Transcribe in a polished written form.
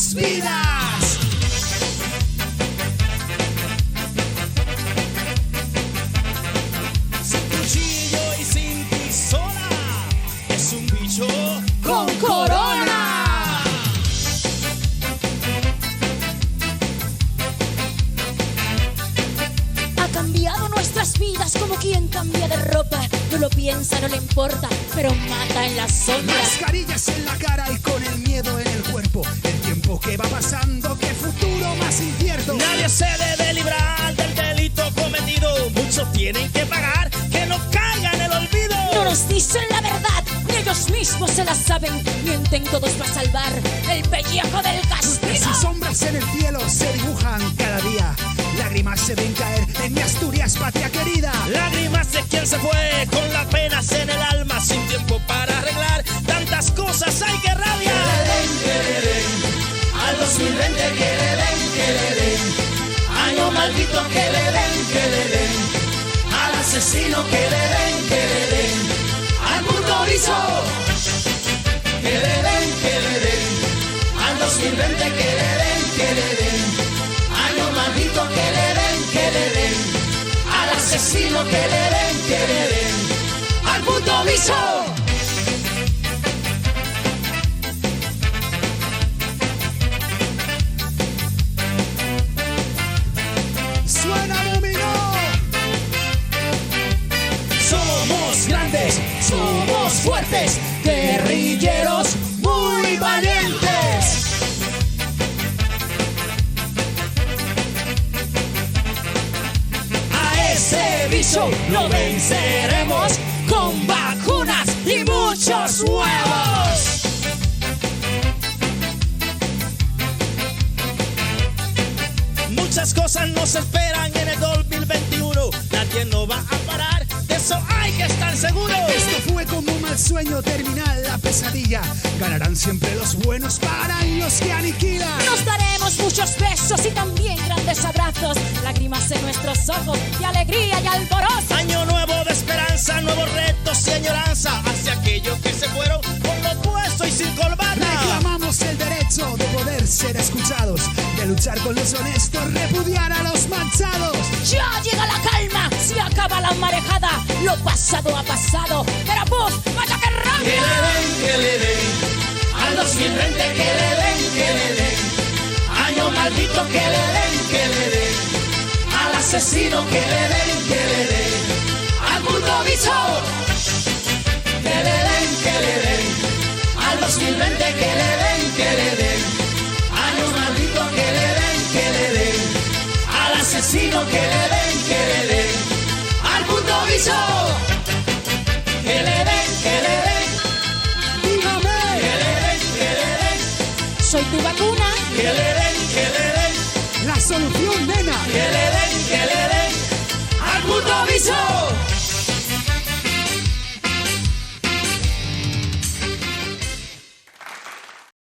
nuestras vidas. Sin cuchillo y sin pistola, es un bicho con corona. Ha cambiado nuestras vidas como quien cambia de ropa. No lo piensa, no le importa, pero mata en las sombras. Mascarillas en la cara y con el miedo en el cuerpo. El tiempo que va pasando, qué futuro más incierto. Nadie se debe librar del delito cometido. Muchos tienen que pagar, que no caiga en el olvido. No nos dicen la verdad, ni ellos mismos se la saben. Mienten todos para salvar el pellejo del castigo. Sin sombras en el cielo se dibujan cada día. Lágrimas se ven caer en mi Asturias, patria querida. Lágrimas de quien se fue con las penas en el alma, sin tiempo para arreglar tantas cosas. ¡Ay, qué rabia! Que le den, al 2020 que le den, año maldito que le den, al asesino que le den, al puto viso que le den, al 2020 que le den, año maldito que le den, al asesino que le den, al puto viso. ¡Suena dominó! Somos grandes, somos fuertes, guerrilleros muy valientes. A ese bicho lo venceremos con vacunas y muchos huevos. Muchas cosas nos esperan en el 2021. Nadie nos va a parar, de eso hay que estar seguro. Esto fue como un mal sueño terminal, la pesadilla. Ganarán siempre los buenos, pagarán los que aniquilan. Nos daremos muchos besos y también grandes abrazos. Lágrimas en nuestros ojos de alegría y alborozo. Año nuevo de esperanza, nuevos retos y añoranza hacia aquellos que se fueron con los huesos y sin corbata. Reclamamos el derecho de poder ser escuchados, de luchar con los honestos, repudiar a los manchados. Ya llega la calma, se acaba la marejada. Lo pasado ha pasado, pero ¡puf! ¡Vaya que rabia! Que le den, al 2020 que le den, año maldito que le den, al asesino que le den, al puto bicho que le den, al 2020 que le den, año maldito que le den, al asesino que le den, al puto bicho que le den. Soy tu vacuna. Que le den, La solución, nena. que le